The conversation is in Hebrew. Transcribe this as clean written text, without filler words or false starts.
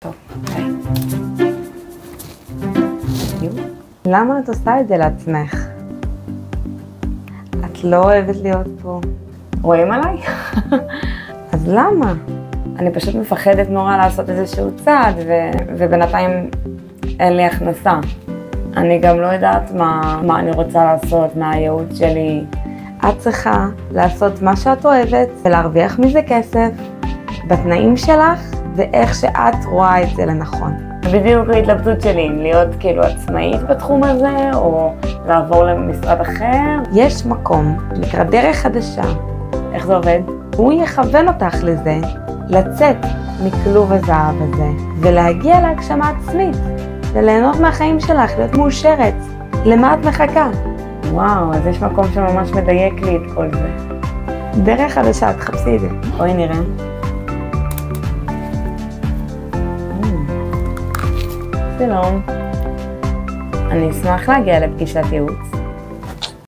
טוב, ביי. למה את עושה את זה לעצמך? את לא אוהבת להיות פה. רואים עליי? אז למה? אני פשוט מפחדת נורא לעשות איזשהו צעד, ובינתיים אין לי הכנסה. אני גם לא יודעת מה אני רוצה לעשות, מה הייעוד שלי. את צריכה לעשות מה שאת אוהבת ולהרוויח מזה כסף בתנאים שלך ואיך שאת רואה את זה לנכון. בדיוק ההתלבטות שלי, אם להיות כאילו עצמאית בתחום הזה או לעבור למשרד אחר. יש מקום שנקרא דרך חדשה. איך זה עובד? הוא יכוון אותך לזה, לצאת מכלוב הזהב הזה ולהגיע להגשמה עצמית וליהנות מהחיים שלך, להיות מאושרת. למה את מחכה? וואו, אז יש מקום שממש מדייק לי את כל זה. דרך חדשה, תחפשי את זה. בואי נראה. שלום. אני אשמח להגיע לפגישת ייעוץ.